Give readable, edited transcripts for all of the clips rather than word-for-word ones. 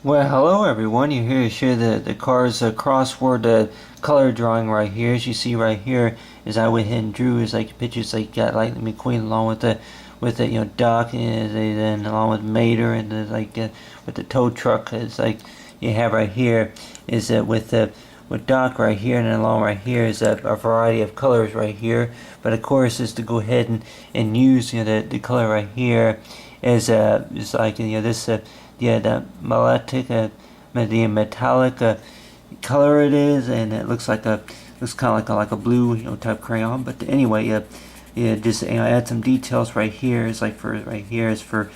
Well, hello everyone. You're here to share the Cars Crossword color drawing right here. As you see right here, is I went ahead and drew is like pictures like got Lightning McQueen along with the Doc and then along with Mater and with the tow truck. It's like you have right here is with Doc right here, and then along right here is a variety of colors right here. But of course, is to go ahead and use the color right here is like this the metallic color it is, and it looks kind of like a blue type crayon. But anyway, just add some details right here. It's like for right here is for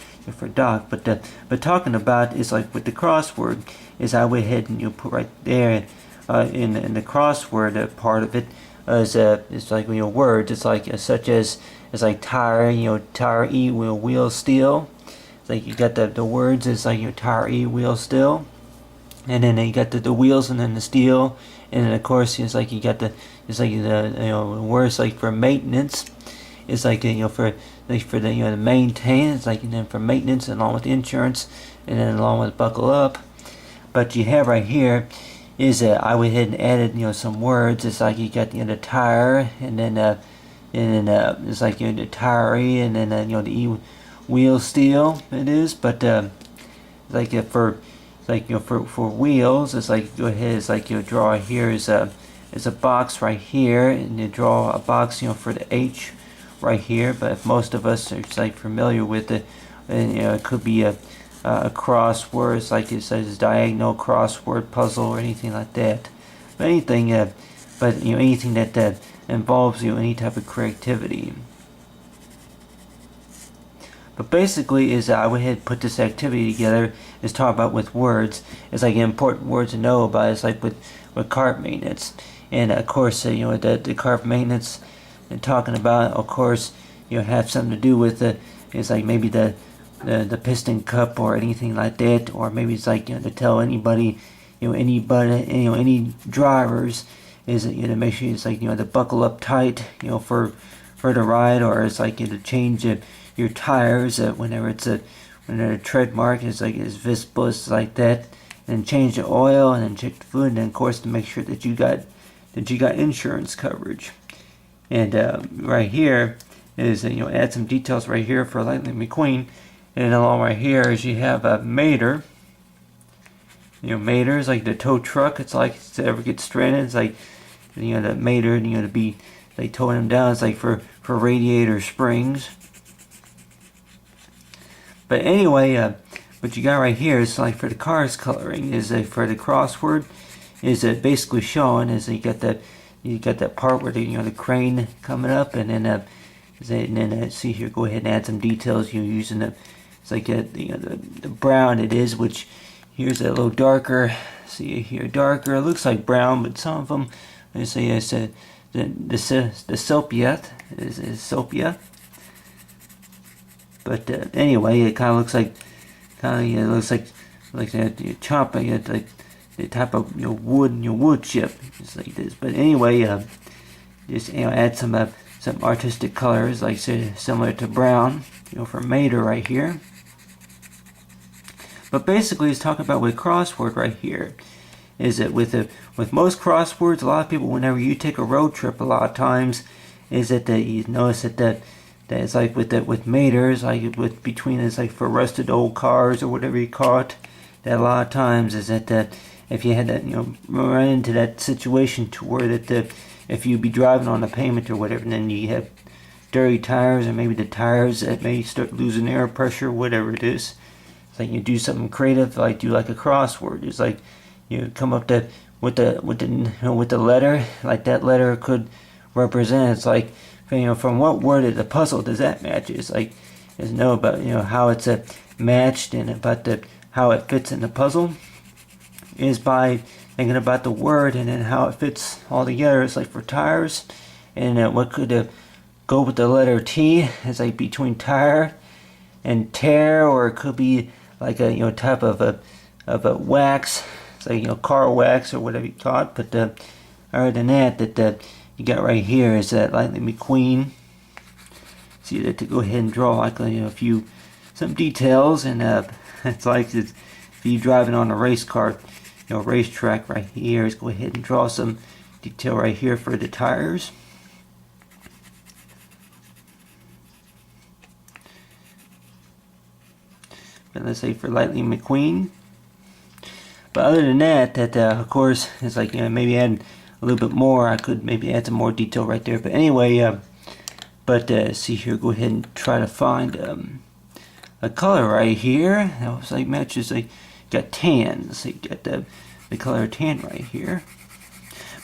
Doc. But talking about is like with the crossword is I went ahead and put right there in the crossword part of it is it's like words. It's like such as it's like tire, tire, wheel, steel. It's like you got the words. It's like your tire, wheel, steel, and then you got the wheels and then the steel, and then of course it's like you got the words like for maintenance. It's like for the the maintain. It's like and then for maintenance and along with insurance, and then along with buckle up. But you have right here is I went ahead and added some words. It's like you got the tire, and then it's like the tire, and then the wheel steel it is. But like for like for wheels, it's like go ahead. It's like draw here is a box right here, and you draw a box for the H right here. But if most of us are like familiar with it, and it could be a crossword. It's like it says diagonal crossword puzzle or anything like that. But anything, anything that involves any type of creativity. But basically, is I went ahead and put this activity together. Is talk about with words. It's like important words to know about. It's like with car maintenance, and of course, the car maintenance and talking about, of course, have something to do with the. It's like maybe the piston cup or anything like that, or maybe it's like to tell anybody, any drivers is to make sure it's like to buckle up tight, for the ride, or it's like to change your tires whenever it's a tread mark is like is visible, it's like that, and change the oil, and then check the fluid, and then of course to make sure that you got insurance coverage. And right here is add some details right here for Lightning McQueen. And along right here is you have a Mater. Mater is like the tow truck. It's like if it ever gets stranded, it's like the Mater, to be like towing them down. It's like for radiator springs. But anyway, what you got right here is like for the cars coloring is for the crossword is basically showing is you got that part where the crane coming up, and then see here, go ahead and add some details using the. It's like the brown it is, which here's a little darker. See here, darker. It looks like brown, but some of them, they say it's the sepia is sepia. But anyway, it kind of looks like it looks like that you're chopping it like the type of wood chip, just like this. But anyway, just add some artistic colors like similar to brown, for Mater right here. But basically, it's talking about with crossword right here. Is that with most crosswords, a lot of people, whenever you take a road trip, a lot of times, is that you notice that it's like with Maters, like with between it's like for rusted old cars or whatever you call it. That a lot of times is that if you had that run into that situation to where that if you be driving on a pavement or whatever, and then you have dirty tires, or maybe the tires that may start losing air pressure, whatever it is. It's like you do something creative, like do like a crossword. It's like you come up with the letter, like that letter could represent. It's like from what word of the puzzle does that match? It's like is know about how it's matched, and about how it fits in the puzzle is by thinking about the word and then how it fits all together. It's like for tires, and what could go with the letter T. It's like between tire and tear, or it could be like a type of a wax. It's like car wax or whatever you call it. But other than that you got right here is that Lightning McQueen. See that to go ahead and draw like some details, and it's like if you're driving on a race car, racetrack right here. Let's go ahead and draw some detail right here for the tires. But let's say for Lightning McQueen. But other than that, of course, it's like, maybe add a little bit more. I could maybe add some more detail right there. But anyway, see here, go ahead and try to find a color right here that was like matches, like got tan. So you got the color tan right here.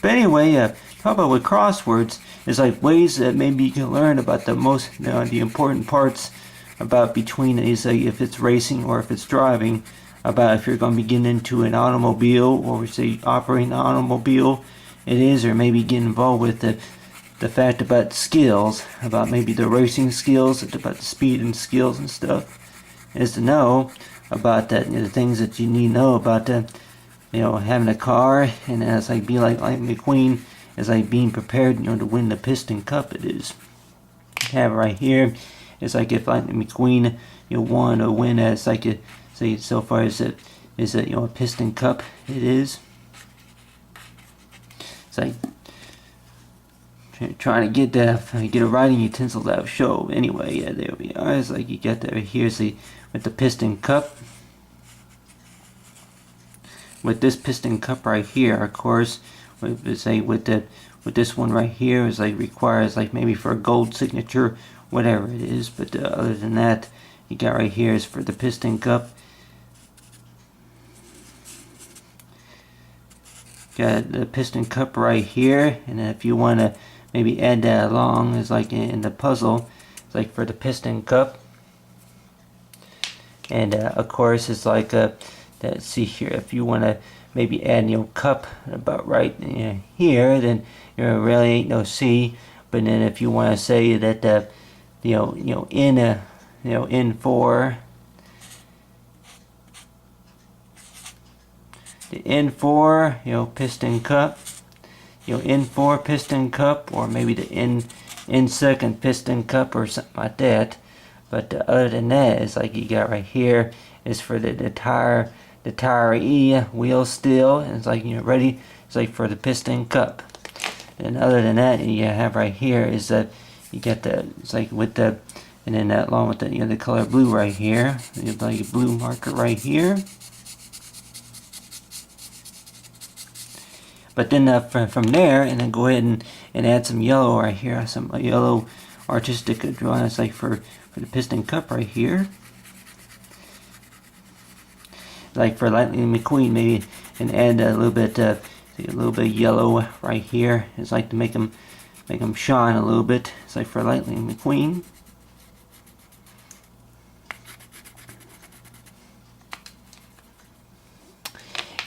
But anyway, talk about with crosswords is like ways that maybe you can learn about the most, the important parts about between is like if it's racing or if it's driving. About if you're going to be getting into an automobile, or we say operating an automobile, it is, or maybe get involved with the fact about skills, about maybe the racing skills, about the speed and skills and stuff, is to know about that, the things that you need to know about having a car, and it's like be like McQueen is like being prepared, to win the Piston Cup. It is have right here. It's like if McQueen won or win as like a say so far as it is a Piston Cup. It is. It's like trying to get a writing utensil out of show. Anyway, yeah, there we are. It's like you got that right here. See, with the Piston Cup. With this Piston Cup right here, of course, with this one right here is like requires like maybe for a gold signature, whatever it is. But other than that, you got right here is for the Piston Cup. Got the Piston Cup right here, and if you want to maybe add that along, is like in the puzzle, it's like for the Piston Cup. And of course, it's like see here, if you want to maybe add cup about right here, then really ain't no C. But then if you want to say that in for the N4 Piston Cup, N4 Piston Cup, or maybe the N second Piston Cup or something like that. But other than that, it's like you got right here is for the tire E wheel steel, and it's like ready. It's like for the Piston Cup. And other than that, you have right here is that you get the, it's like with the, and then that along with the color blue right here, you have like a blue marker right here. But then from there, and then go ahead and add some yellow right here, some yellow artistic drawing. It's like for the Piston Cup right here. Like for Lightning McQueen, maybe, and add a little bit yellow right here. It's like to make them shine a little bit. It's like for Lightning McQueen.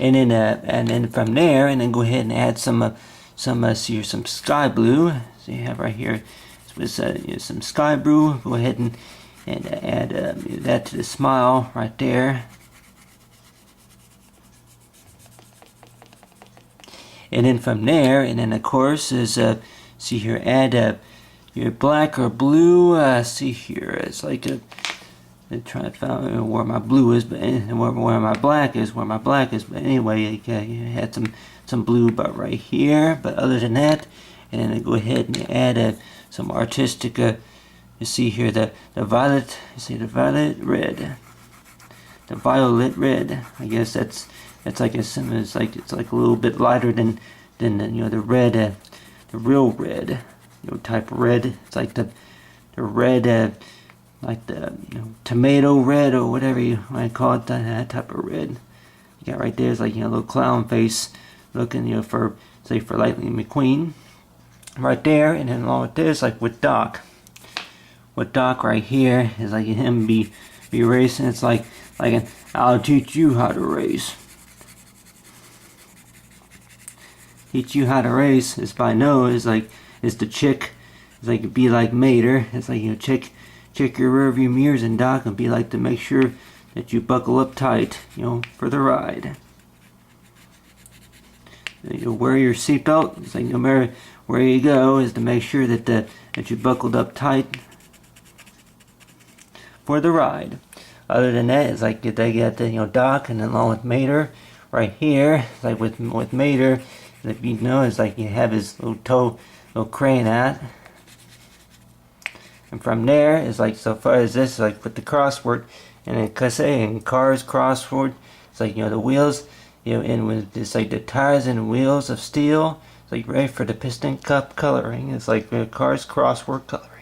And then from there, and then go ahead and add some sky blue. So you have right here with some sky blue. Go ahead and add that to the smile right there. And then from there, and then of course is see here, add your black or blue. See here, it's like trying to find where my blue is, but where my black is, But anyway, you had some blue about right here. But other than that, and then go ahead and add some artistic. You see here the violet. You see the violet red. The violet red. I guess that's like it's like a little bit lighter than the red, the real red, type of red. It's like the red. Like the tomato red or whatever you might call it, that type of red. You got right there is like a little clown face looking for say for Lightning McQueen right there, and then along with this like with Doc right here is like him be racing. It's like an I'll teach you how to race. Teach you how to race is by no is the chick. It's like be like Mater. It's like check your rearview mirrors, and Doc and be like to make sure that you buckle up tight, for the ride. You'll wear your seatbelt. It's like no matter where you go, is to make sure that you buckled up tight for the ride. other than that, it's like they got the dock, and along with Mater right here, like with Mater, if you know, it's like you have his little crane at. And from there, it's like so far as this, like with the crossword, and then casse and Cars Crossword, it's like the wheels, and with it's like the tires and wheels of steel. It's like ready for the piston cup coloring. It's like Cars Crossword coloring.